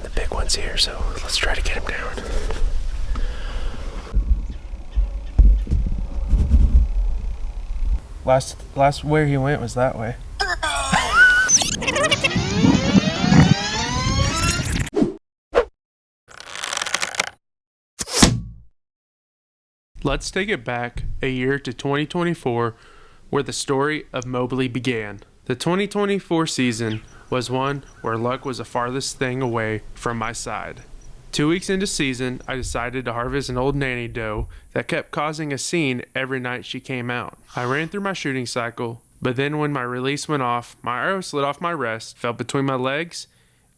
the big ones here, so let's try to get him down. Last where he went was that way. Let's take it back a year to 2024, where the story of Moabley began. The 2024 season was one where luck was the farthest thing away from my side. 2 weeks into season, I decided to harvest an old nanny doe that kept causing a scene every night she came out. I ran through my shooting cycle, but then when my release went off, my arrow slid off my wrist, fell between my legs,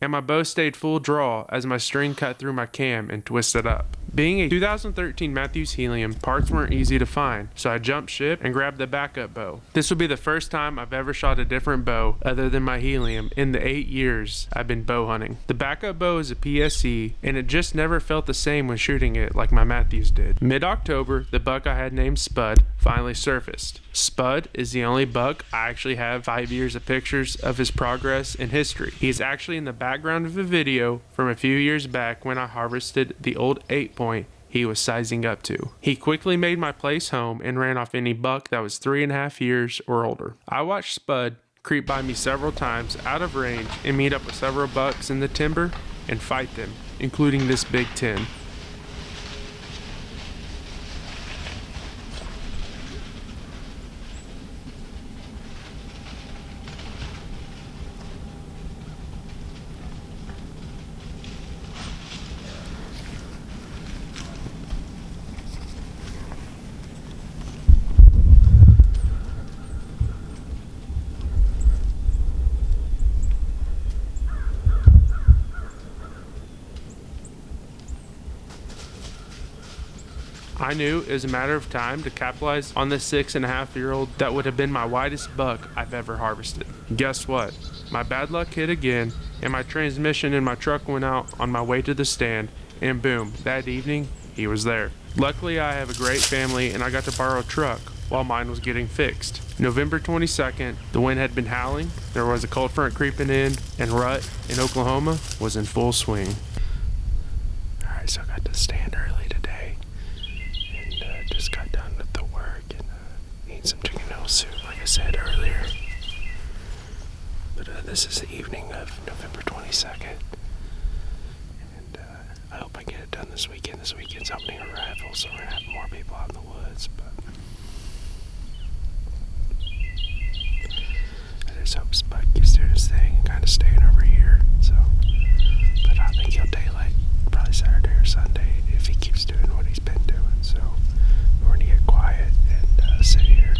and my bow stayed full draw as my string cut through my cam and twisted up. Being a 2013 Matthews Helium, parts weren't easy to find, so I jumped ship and grabbed the backup bow. This will be the first time I've ever shot a different bow other than my Helium in the 8 years I've been bow hunting. The backup bow is a PSE, and it just never felt the same when shooting it like my Matthews did. Mid-October, the buck I had named Spud finally surfaced. Spud is the only buck I actually have 5 years of pictures of his progress and history. He is actually in the background of a video from a few years back when I harvested the old 8-point he was sizing up to. He quickly made my place home and ran off any buck that was 3.5 years or older. I watched Spud creep by me several times out of range and meet up with several bucks in the timber and fight them, including this Big 10. I knew it was a matter of time to capitalize on this 6.5-year-old that would have been my widest buck I've ever harvested. Guess what? My bad luck hit again, and my transmission in my truck went out on my way to the stand, and boom, that evening, he was there. Luckily, I have a great family, and I got to borrow a truck while mine was getting fixed. November 22nd, the wind had been howling, there was a cold front creeping in, and rut in Oklahoma was in full swing. Alright, so I got to stand early today. Just got done with the work and eating some chicken noodle soup, like I said earlier. But this is the evening of November 22nd, and I hope I get it done this weekend. This weekend's opening a rifle, so we're gonna have more people out in the woods. But I just hope Spud keeps doing his thing and kind of staying over here. So, but I think he'll daylight probably Saturday or Sunday if he keeps doing what he's been doing. So. We're gonna get quiet and sit here.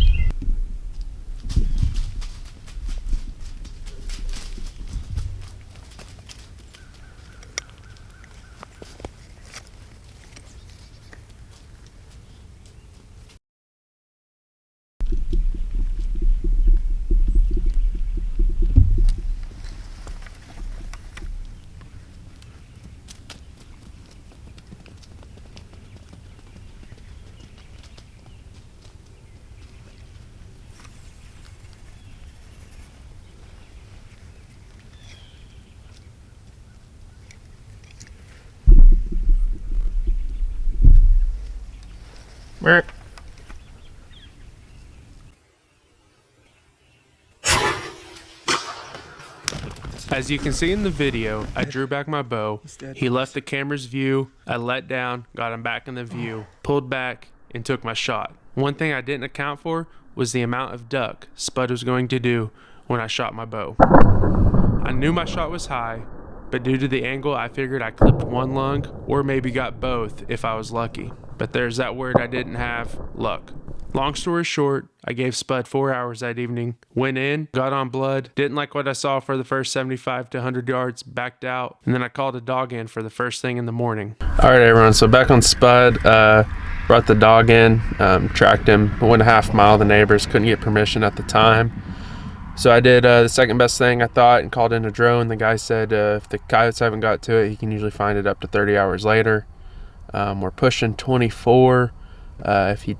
As you can see in the video, I drew back my bow. He left the camera's view. I let down, got him back in the view, pulled back, and took my shot. One thing I didn't account for was the amount of duck Spud was going to do when I shot my bow. I knew my shot was high, but due to the angle, I figured I clipped one lung or maybe got both if I was lucky. But there's that word I didn't have, luck. Long story short, I gave Spud 4 hours that evening, went in, got on blood, didn't like what I saw for the first 75 to 100 yards, backed out, and then I called a dog in for the first thing in the morning. All right, everyone, so back on Spud, brought the dog in, tracked him 1.5 miles. The neighbors couldn't get permission at the time. So I did the second best thing I thought and called in a drone. The guy said if the coyotes haven't got to it, he can usually find it up to 30 hours later. We're pushing 24. If he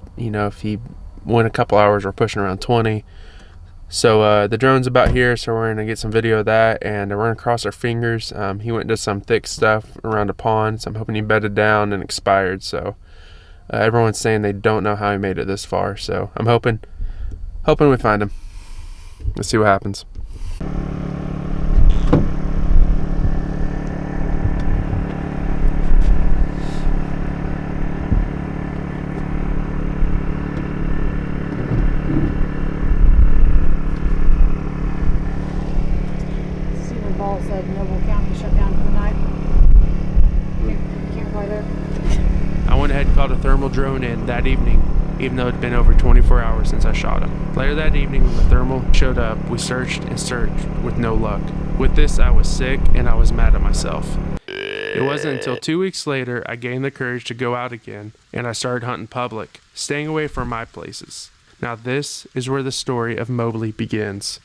went a couple hours, we're pushing around 20. So the drone's about here, so we're gonna get some video of that, and we're gonna cross our fingers. He went to some thick stuff around a pond, so I'm hoping he bedded down and expired. So everyone's saying they don't know how he made it this far, so I'm hoping we find him. Let's see what happens. Said Noble County shut down for the night. Can't fly there. I went ahead and called a thermal drone in that evening, even though it had been over 24 hours since I shot him. Later that evening, when the thermal showed up, we searched and searched with no luck. With this, I was sick and I was mad at myself. It wasn't until 2 weeks later I gained the courage to go out again, and I started hunting public, staying away from my places. Now this is where the story of Moabley begins.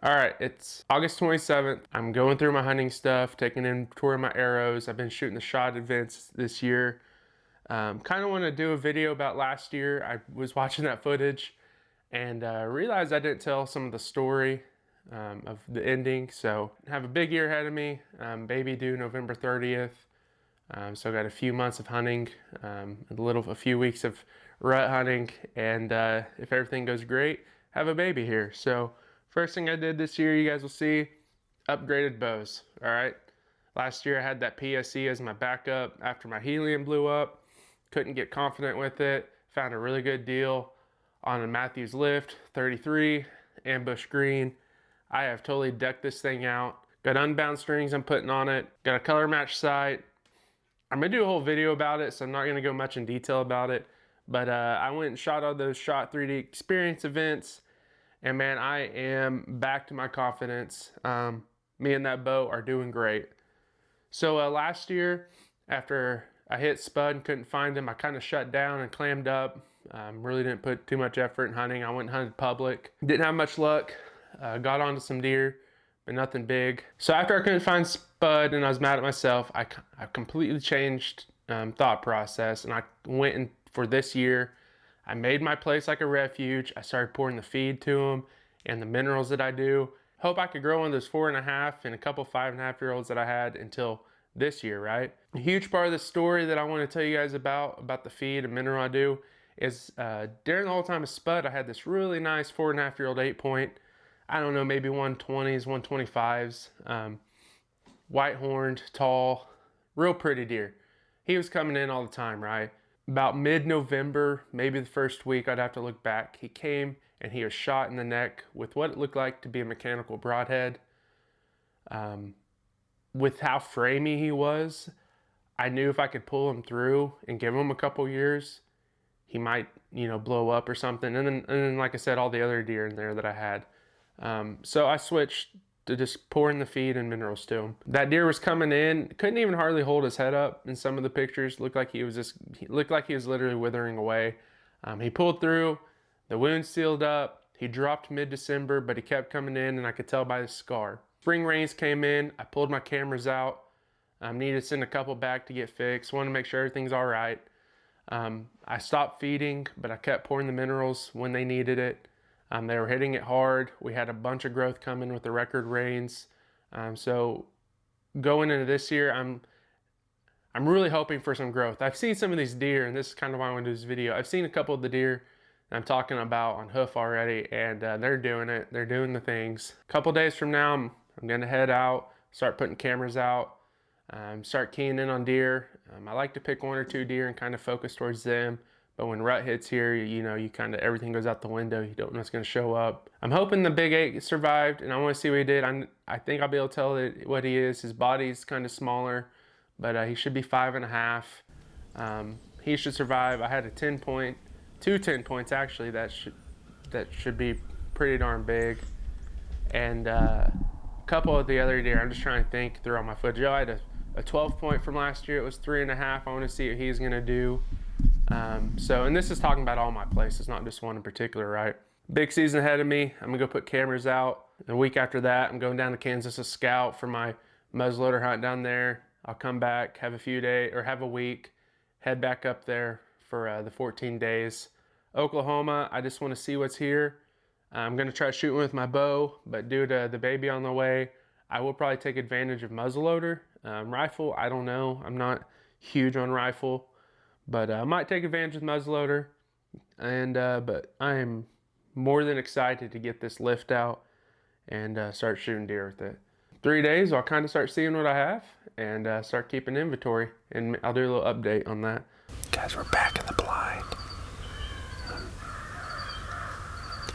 All right, it's August 27th. I'm going through my hunting stuff, taking inventory of my arrows. I've been shooting the shot events this year. Kind of want to do a video about last year. I was watching that footage and realized I didn't tell some of the story of the ending. So I have a big year ahead of me. Baby due November 30th. So I got a few months of hunting, a few weeks of rut hunting, and if everything goes great, have a baby here. So first thing I did this year, you guys will see, upgraded bows. All right. Last year I had that PSE as my backup after my helium blew up. Couldn't get confident with it. Found a really good deal on a Matthews Lift 33 ambush green. I have totally decked this thing out. Got unbound strings I'm putting on it. Got a color match sight. I'm gonna do a whole video about it, so I'm not gonna go much in detail about it. But I went and shot all those Shot 3D experience events, and man, I am back to my confidence. Me and that bow are doing great. So last year, after I hit spud and couldn't find him, I kind of shut down and clammed up. Really didn't put too much effort in hunting. I went and hunted public. Didn't have much luck. Got onto some deer, but nothing big. So after I couldn't find spud and I was mad at myself, I completely changed thought process, and I went in for this year. I made my place like a refuge. I started pouring the feed to them and the minerals that I do. Hope I could grow one of those 4.5 and a couple 5.5-year-olds that I had until this year, right? A huge part of the story that I want to tell you guys about the feed and mineral I do is during the whole time of spud, I had this really nice 4.5-year-old 8-point. I don't know, maybe 120s, 125s. White horned, tall, real pretty deer. He was coming in all the time, right? About mid-November, maybe the first week, I'd have to look back. He came and he was shot in the neck with what it looked like to be a mechanical broadhead. With how framey he was, I knew if I could pull him through and give him a couple years, he might, blow up or something. And then, like I said, all the other deer in there that I had. So I switched to just pouring the feed and minerals to him. That deer was coming in, couldn't even hardly hold his head up in some of the pictures. Looked like he was literally withering away. He pulled through, the wound sealed up. He dropped mid-December, but he kept coming in, and I could tell by his scar. Spring rains came in. I pulled my cameras out. Needed to send a couple back to get fixed. Wanted to make sure everything's all right. I stopped feeding, but I kept pouring the minerals when they needed it. They were hitting it hard. We had a bunch of growth coming with the record rains. So going into this year, I'm really hoping for some growth. I've seen some of these deer, and this is kind of why I want to do this video. I've seen a couple of the deer I'm talking about on hoof already, and they're doing it. They're doing the things. A couple days from now, I'm going to head out, start putting cameras out, start keying in on deer. I like to pick 1 or 2 deer and kind of focus towards them. But when rut hits here, you kind of, everything goes out the window. You don't know what's going to show up. I'm hoping the big 8 survived, and I want to see what he did. I think I'll be able to tell what he is. His body's kind of smaller, but he should be 5.5. He should survive. I had a 10-point, 2 10-points actually. That should be pretty darn big. And a couple of the other deer, I'm just trying to think through all my footage. I had a 12-point from last year. It was 3.5. I want to see what he's going to do. And this is talking about all my places, not just one in particular, right? Big season ahead of me. I'm gonna go put cameras out. A week after that, I'm going down to Kansas to scout for my muzzleloader hunt down there. I'll come back, have a few days or have a week, head back up there for the 14 days. Oklahoma, I just want to see what's here. I'm going to try shooting with my bow, but due to the baby on the way, I will probably take advantage of muzzleloader. Rifle, I don't know. I'm not huge on rifle, but I might take advantage of muzzleloader. But I am more than excited to get this lift out and start shooting deer with it. 3 days, I'll kind of start seeing what I have and start keeping inventory, and I'll do a little update on that. Guys, we're back in the blind.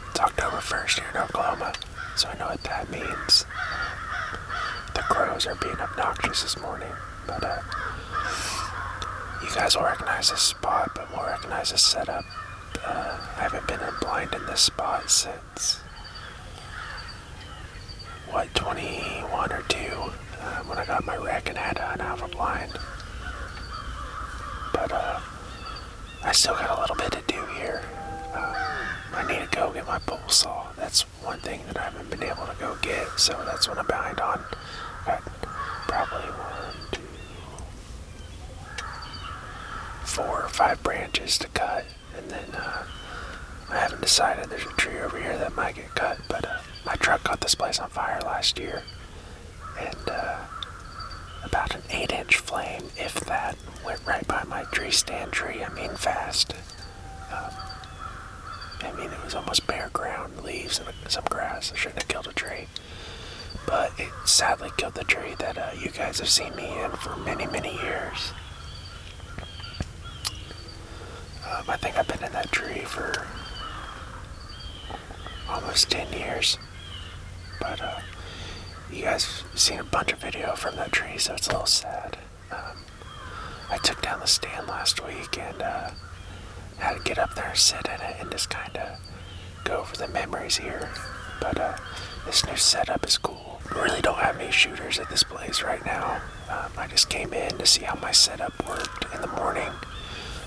It's October 1st here in Oklahoma, so I know what that means. The crows are being obnoxious this morning, but you guys will recognize this spot, but won't recognize this setup. I haven't been in blind in this spot since 21 or 2, when I got my rec and had an alpha blind. But I still got a little bit to do here. I need to go get my pole saw. That's one thing that I haven't been able to go get, so that's what I'm behind on. Got probably 4 or 5 branches to cut, and then I haven't decided. There's a tree over here that might get cut, but my truck caught this place on fire last year, and about an 8-inch flame, if that, went right by my tree stand tree. I mean fast. It was almost bare ground, leaves and some grass. I shouldn't have killed a tree, but it sadly killed the tree that you guys have seen me in for many, many years. I think I've been in that tree for almost 10 years, but you guys have seen a bunch of video from that tree, so it's a little sad. I took down the stand last week and had to get up there and sit in it and just kind of go over the memories here. But this new setup is cool. We really don't have any shooters at this place right now. I just came in to see how my setup worked in the morning.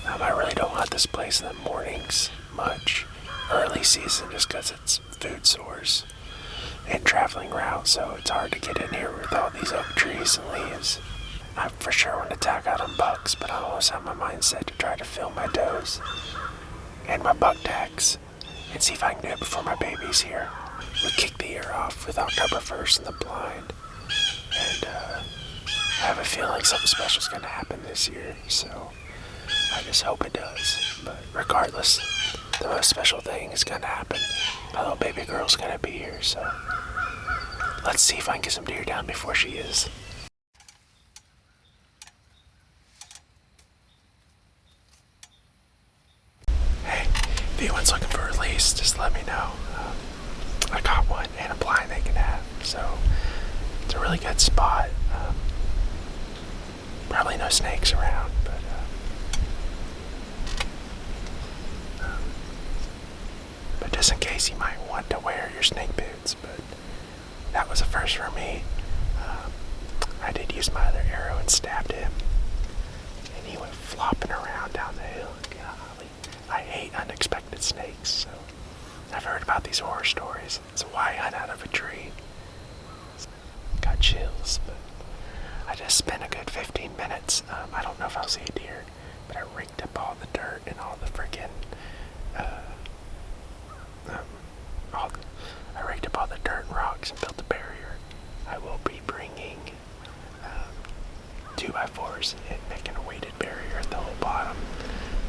I really don't hunt this place in the mornings much, early season, just because it's food source and traveling route, so it's hard to get in here with all these oak trees and leaves. I for sure want to tack out on bucks, but I always have my mindset to try to fill my does and my buck tags and see if I can do it before my baby's here. We kick the year off with October 1st in the blind, and I have a feeling something special is going to happen this year, so I just hope it does. But regardless, the most special thing is going to happen. My little baby girl's going to be here, so let's see if I can get some deer down before she is. Hey, if anyone's looking for a release, just let me know. I got one and a blind they can have, so it's a really good spot. Probably no snakes around, but just in case you might want to wear your snake boots. But that was a first for me. I did use my other arrow and stabbed him, and he went flopping around down the hill. Golly, I hate unexpected snakes, so I've heard about these horror stories. It's why I hunt out of a tree. Got chills, but I just spent a good 15 minutes. I don't know if I'll see a deer, but I raked up all the dirt and all the freaking I raked up all the dirt and rocks and built a barrier. I will be bringing 2x4s and making a weighted barrier at the whole bottom,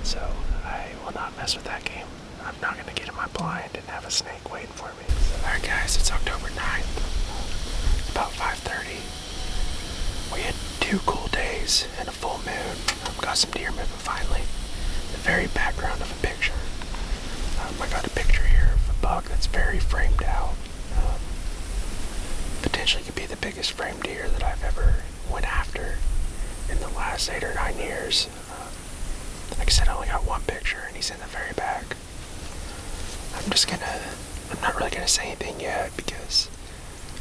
so I will not mess with that game. I'm not going to get in my blind and have a snake waiting for me. Alright guys, it's October 9th, about 5:30. We had 2 cool days and a full moon. Got some deer moving finally. The very background of a picture. I got a picture here of a buck that's very framed out. Potentially could be the biggest framed deer that I've ever went after in the last 8 or 9 years. Like I said, I only got one picture and he's in the very back. I'm not really gonna say anything yet because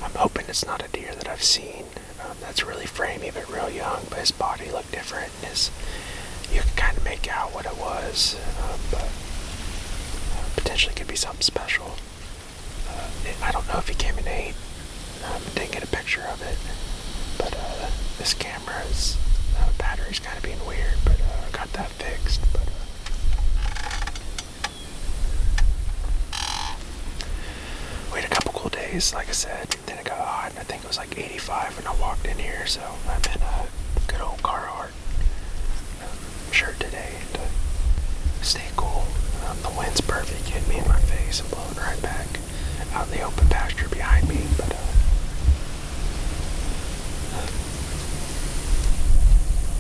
I'm hoping it's not a deer that I've seen. That's really framey but real young, but his body looked different and you can kind of make out what it was, but potentially could be something special. I don't know if he came in 8. Didn't get a picture of it. But this camera's battery's kind of being weird, but I got that fixed. But we had a couple cool days, like I said. Then it got hot, and I think it was like 85 when I walked in here. So I'm in a good old Carhartt shirt today to stay cool. The wind's perfect, hitting me in my face and blowing right back out in the open pasture behind me. But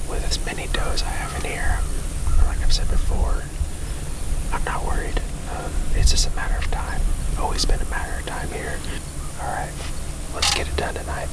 with as many does I have in here, like I've said before, I'm not worried. It's just a matter of time. Always been a matter of time here. Alright, let's get it done tonight.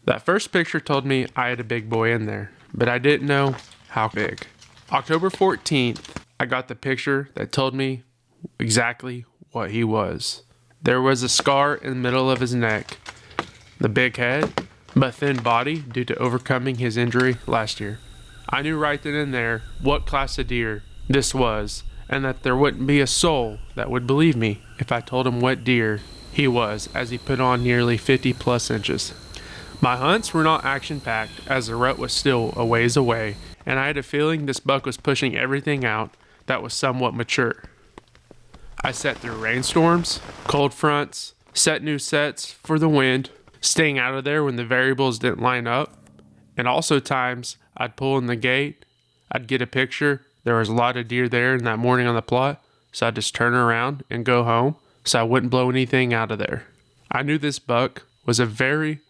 That first picture told me I had a big boy in there, but I didn't know how big. October 14th, I got the picture that told me exactly what he was. There was a scar in the middle of his neck, the big head, but thin body due to overcoming his injury last year. I knew right then and there what class of deer this was, and that there wouldn't be a soul that would believe me if I told him what deer he was, as he put on nearly 50 plus inches. My hunts were not action-packed, as the rut was still a ways away, and I had a feeling this buck was pushing everything out that was somewhat mature. I set through rainstorms, cold fronts, set new sets for the wind, staying out of there when the variables didn't line up, and also times I'd pull in the gate, I'd get a picture, there was a lot of deer there in that morning on the plot, so I'd just turn around and go home so I wouldn't blow anything out of there. I knew this buck was a very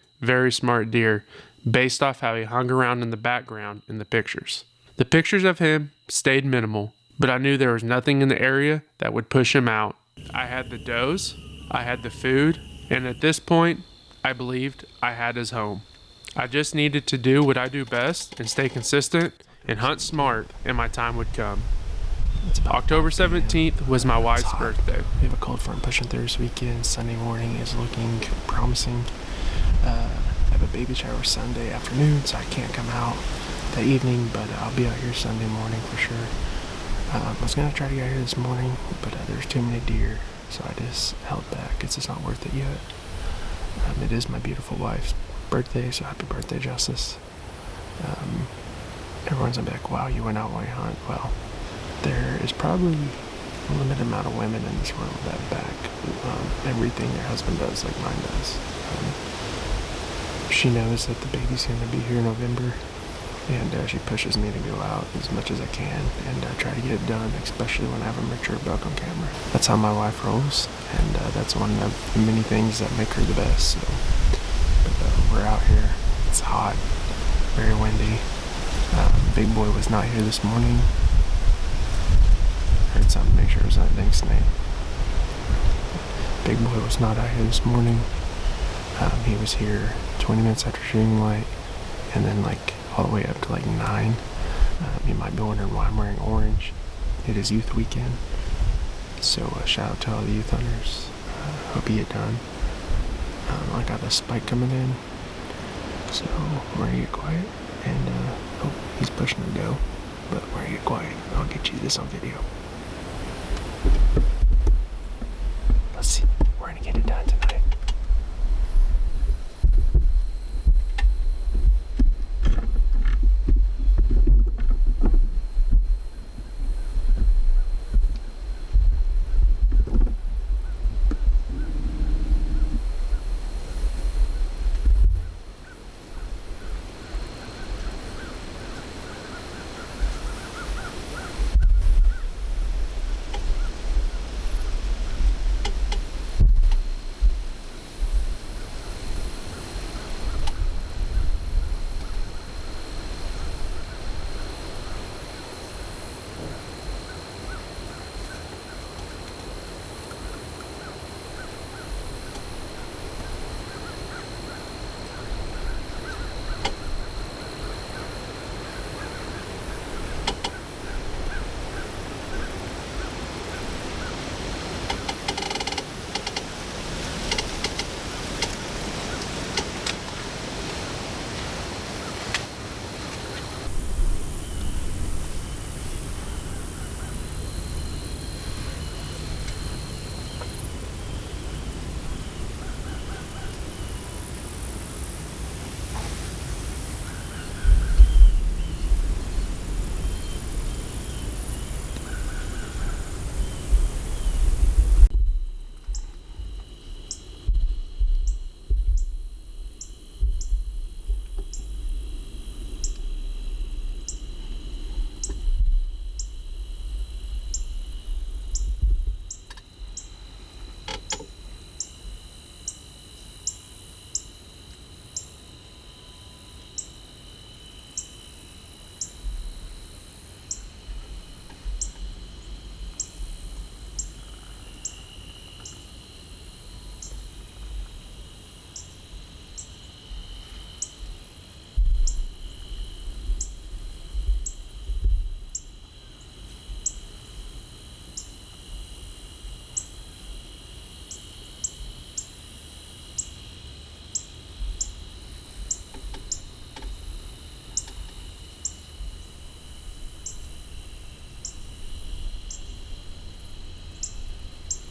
smart deer based off how he hung around in the background in the pictures. The pictures of him stayed minimal, but I knew there was nothing in the area that would push him out. I had the does, I had the food, and at this point, I believed I had his home. I just needed to do what I do best and stay consistent and hunt smart, and my time would come. October 17th was my wife's birthday. We have a cold front pushing through this weekend. Sunday morning is looking promising. I have a baby shower Sunday afternoon, so I can't come out that evening, but I'll be out here Sunday morning for sure. I was going to try to get out here this morning, but there's too many deer, so I just held back. It's just not worth it yet. It is my beautiful wife's birthday, so happy birthday, Justice. Everyone's gonna be like, wow, you went out while you hunt. Well, there is probably a limited amount of women in this world that back everything their husband does like mine does. She knows that the baby's going to be here in November, and she pushes me to go out as much as I can and try to get it done, especially when I have a mature buck on camera. That's how my wife rolls, and that's one of the many things that make her the best. So, but we're out here. It's hot, very windy. Big boy was not here this morning. Heard something, make sure it was not Dink's name. Big boy was not out here this morning. He was here 20 minutes after shooting light, and then like all the way up to like 9. You might be wondering why I'm wearing orange. It is youth weekend, so shout out to all the youth hunters. Hope you get done. I got a spike coming in, so we're gonna get quiet, and oh, he's pushing to go, but we're gonna get quiet. I'll get you this on video. Let's see, we're gonna get it done tonight.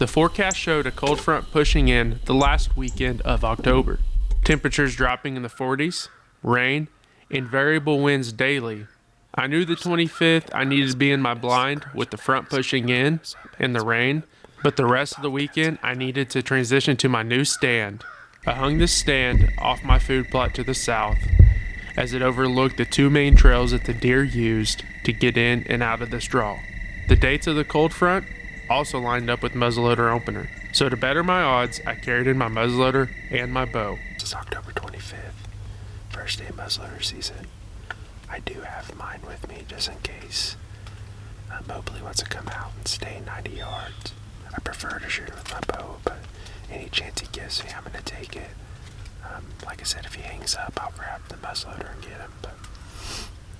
The forecast showed a cold front pushing in the last weekend of October. Temperatures dropping in the 40s, rain, and variable winds daily. I knew the 25th I needed to be in my blind with the front pushing in and the rain, but the rest of the weekend I needed to transition to my new stand. I hung this stand off my food plot to the south, as it overlooked the two main trails that the deer used to get in and out of this draw. The dates of the cold front also lined up with muzzleloader opener, so to better my odds, I carried in my muzzleloader and my bow. This is October 25th, first day of muzzleloader season. I do have mine with me just in case Moabley wants to come out and stay 90 yards. I prefer to shoot it with my bow, but any chance he gives me, I'm going to take it. Like I said, if he hangs up, I'll grab the muzzleloader and get him, but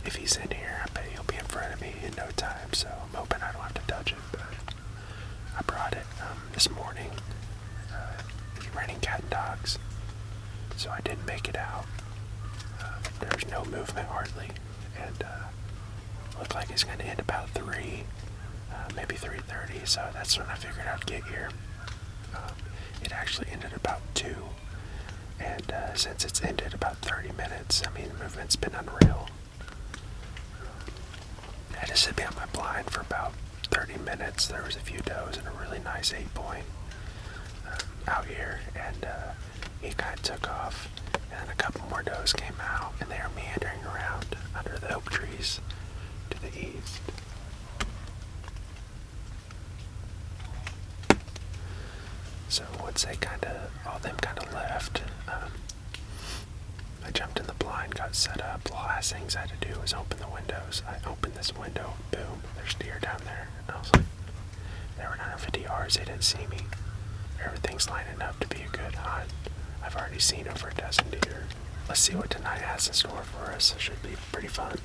if he's in here, I bet he'll be in front of me in no time, so I'm hoping I don't have to touch it, but I brought it this morning. It's raining cat and dogs, so I didn't make it out. There's no movement hardly, and looked like it's going to end about 3, maybe 3:30, so that's when I figured I'd get here. It actually ended about 2, and since it's ended about 30 minutes, I mean, the movement's been unreal. I had to sit behind my blind for about 30 minutes. There was a few does and a really nice 8-point out here, and he kind of took off, and then a couple more does came out, and they were meandering around under the oak trees to the east. So once they all them left, I jumped in the blind, got set up. The last things I had to do was open the windows. I opened this window, boom, there's deer down there. And I was like, they were 950 yards, they didn't see me. Everything's lining up to be a good hunt. I've already seen over a dozen deer. Let's see what tonight has in store for us. It should be pretty fun.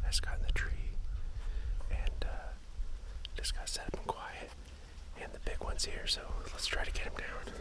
Just got in the tree and just got set up and quiet, and the big one's here, so let's try to get him down.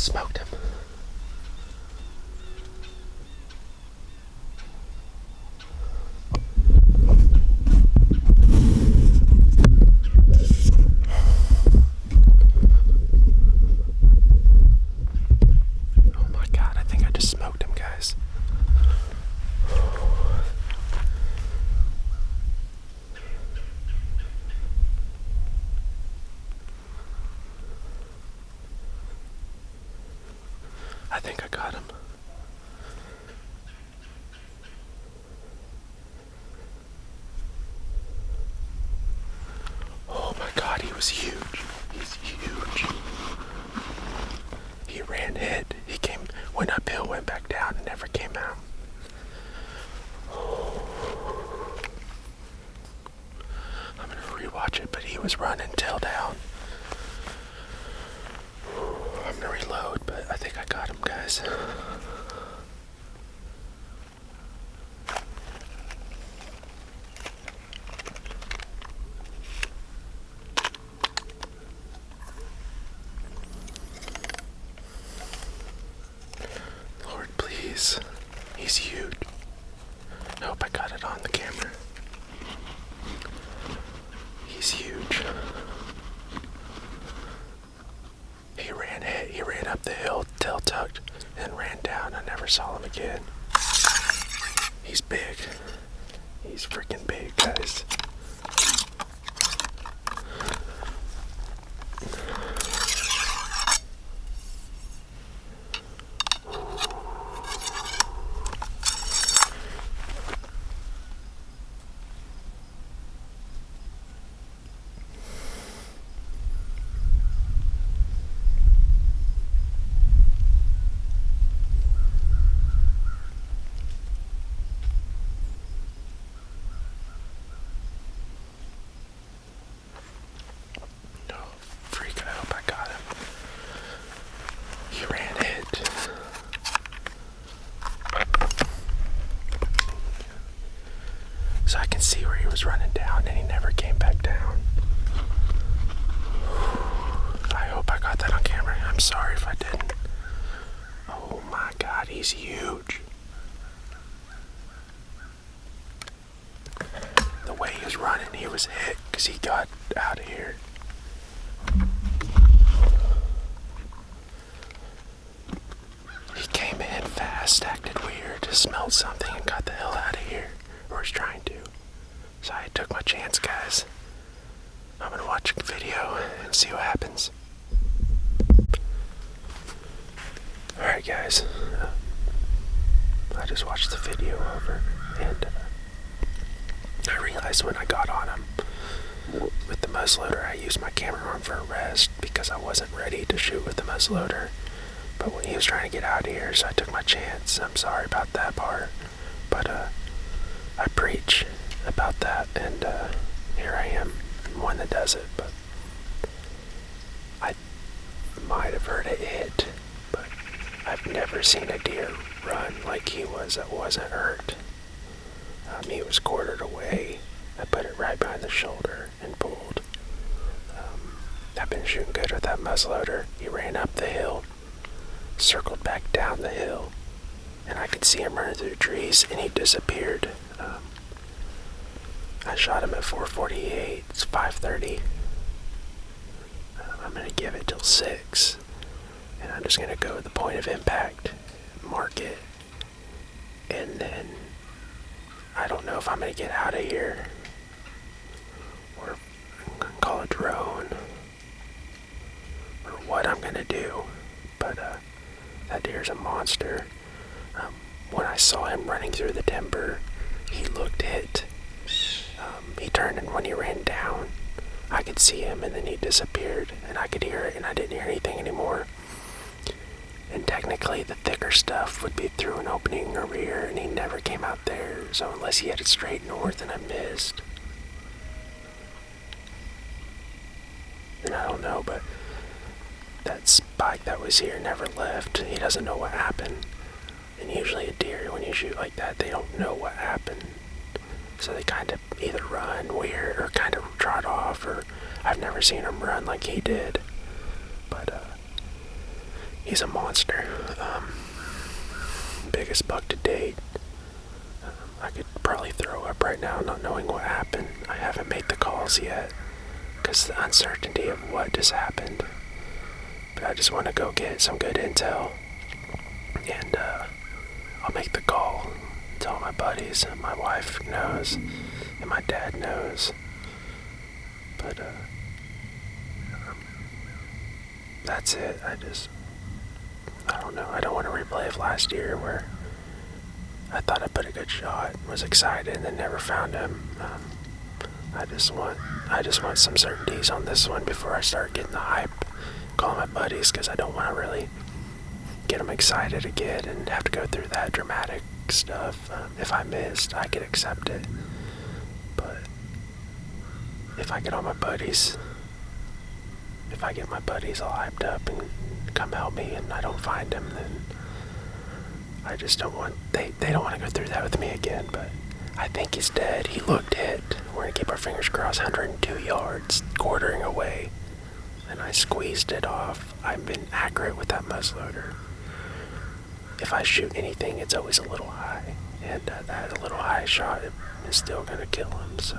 just smoked him. Oh my God, I think I just smoked him, guys. I think I got him. Oh my God, he was huge. He's huge. He ran, hit. He went uphill, went back down, and never came out. I'm gonna rewatch it, but he was running tail down. I'm gonna reload, but I think I got him, guys. Lord, please. He's huge. I hope I got it on the camera. He's huge. He ran up the hill, tail tucked, and ran down. I never saw him again. He's big. He's freaking big, guys. So I can see where he was running down and he never came back down. I hope I got that on camera. I'm sorry if I didn't. Oh my God, he's huge. The way he was running, he was hit because he got out of here. He came in fast, acted weird, smelled something and got the hell out of here. Or was trying to. So I took my chance, guys. I'm gonna watch a video and see what happens. Alright, guys. I just watched the video over and I realized when I got on him with the muzzleloader, I used my camera arm for a rest because I wasn't ready to shoot with the muzzleloader. But when he was trying to get out of here, so I took my chance. I'm sorry about that part. But I preach about that, and here I am, one that does it. But I might have heard it hit, but I've never seen a deer run like he was that wasn't hurt. He was quartered away. I put it right behind the shoulder and pulled. I've been shooting good with that muzzleloader. He ran up the hill, circled back down the hill, and I could see him running through the trees, and he disappeared. I shot him at 4:48. It's 5:30. I'm gonna give it till 6, and I'm just gonna go to the point of impact, mark it, and then I don't know if I'm gonna get out of here or I'm gonna call a drone or what I'm gonna do. But that deer's a monster. When I saw him running through the timber, he looked hit. He turned, and when he ran down, I could see him, and then he disappeared, and I could hear it, and I didn't hear anything anymore. And technically, the thicker stuff would be through an opening over here, and he never came out there, so unless he headed straight north and I missed, and I don't know, but that spike that was here never left. He doesn't know what happened. And usually a deer, when you shoot like that, they don't know what happened. So they kind of either run weird or kind of trot off, or I've never seen him run like he did. But He's a monster. Biggest buck to date. I could probably throw up right now not knowing what happened. I haven't made the calls yet because the uncertainty of what just happened. But I just want to go get some good intel, and I'll make the call. Tell my buddies, and my wife knows, and my dad knows. But that's it. I don't know. I don't want to replay of last year where I thought I put a good shot, was excited, and then never found him. I just want some certainties on this one before I start getting the hype. Call my buddies, because I don't want to really get them excited again and have to go through that dramatic stuff. If I missed, I could accept it. But if I get my buddies all hyped up and come help me and I don't find him, then I just don't want, they don't want to go through that with me again. But I think he's dead. He looked hit. We're going to keep our fingers crossed. 102 yards, quartering away. And I squeezed it off. I've been accurate with that muzzleloader. If I shoot anything, it's always a little high. And that little high shot is still going to kill him, so.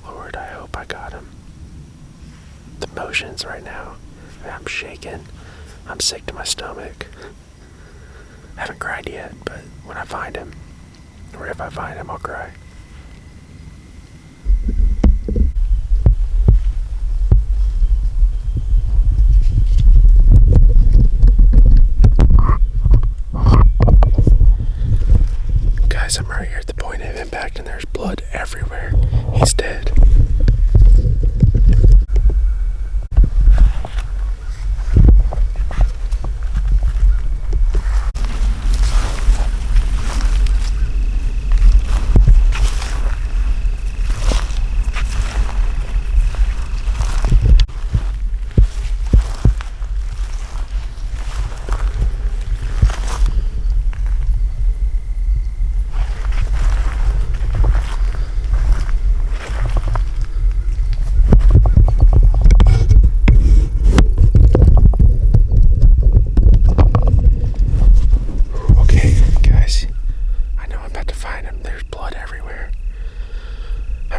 Lord, I hope I got him. The motions right now. I'm shaking. I'm sick to my stomach. I haven't cried yet, but when I find him, or if I find him, I'll cry. Guys, I'm right here at the point of impact and there's blood everywhere. He's dead.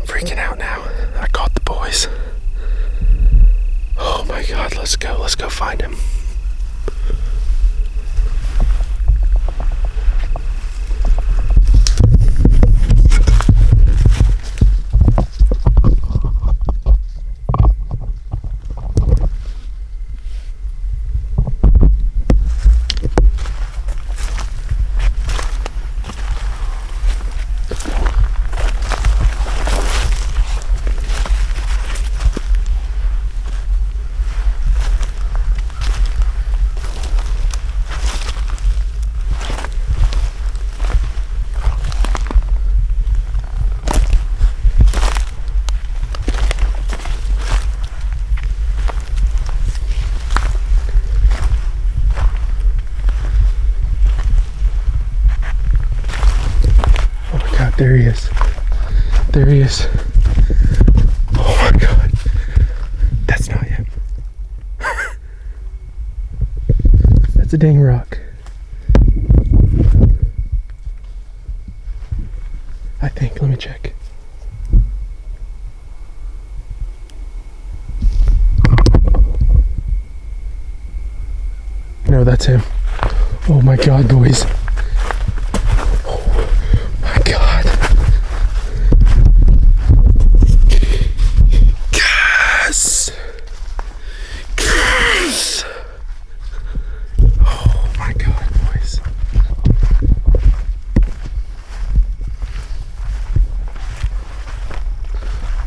Freaking out now. I caught the boys. Oh my God, let's go find him. There he is. There he is. Oh my God. That's not him. That's a dang rock. I think. Let me check. No, that's him. Oh my God, boys.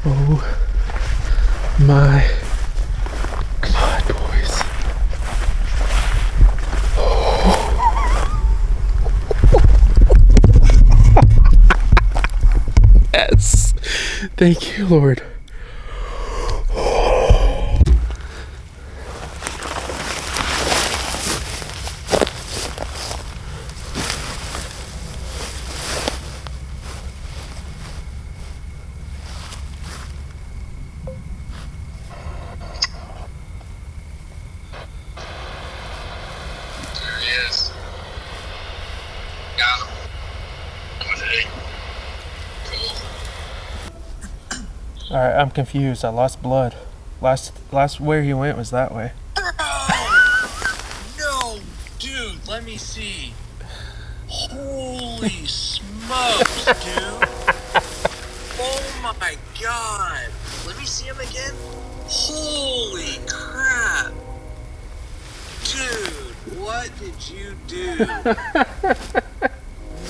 Oh my God, boys. Yes. Thank you, Lord. Alright, I'm confused. I lost blood. Last where he went was that way. No, dude, let me see. Holy smokes, dude. Oh my god. Let me see him again. Holy crap. Dude, what did you do?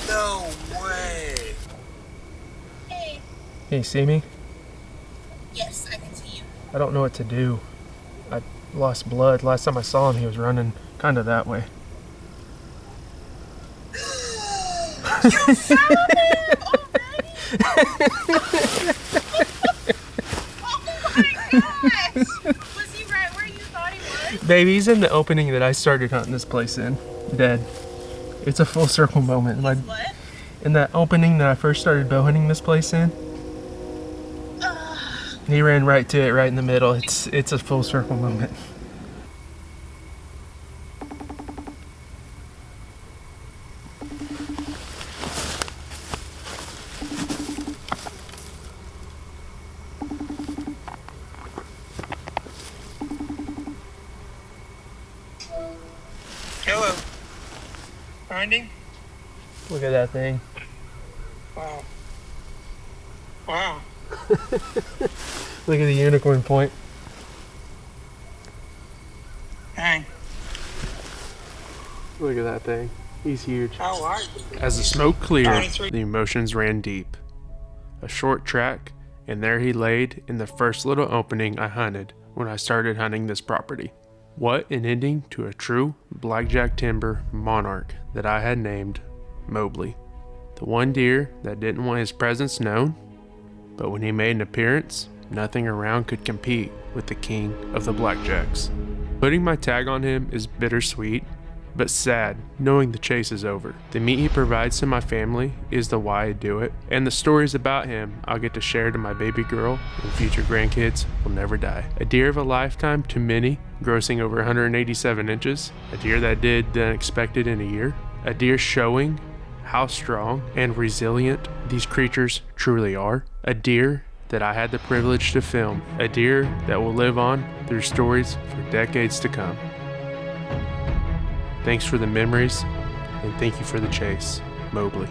No way. Hey. Can you see me? Yes, I can see you. I don't know what to do. I lost blood. Last time I saw him, he was running kind of that way. You found him already? Oh my gosh! Was he right where you thought he was? Baby, he's in the opening that I started hunting this place in. Dead. It's a full circle moment. What? In that opening that I first started bow hunting this place in, he ran right to it, right in the middle. It's a full circle moment. Hello. Finding? Look at that thing. Wow. Wow. Look at the unicorn point. Hey, Look at that thing. He's huge. how are you? As the smoke cleared, 23. the emotions ran deep. A short track, and there he laid in the first little opening I hunted when I started hunting this property. What an ending to a true blackjack timber monarch that I had named Moabley. The one deer that didn't want his presence known, but when he made an appearance, nothing around could compete with the king of the blackjacks. Putting my tag on him is bittersweet, but sad knowing the chase is over. The meat he provides to my family is the why I do it, and the stories about him I'll get to share to my baby girl and future grandkids will never die. A deer of a lifetime to many, grossing over 187 inches, a deer that did the unexpected in a year, a deer showing how strong and resilient these creatures truly are, a deer that I had the privilege to film, a deer that will live on through stories for decades to come. Thanks for the memories, and thank you for the chase, Moabley.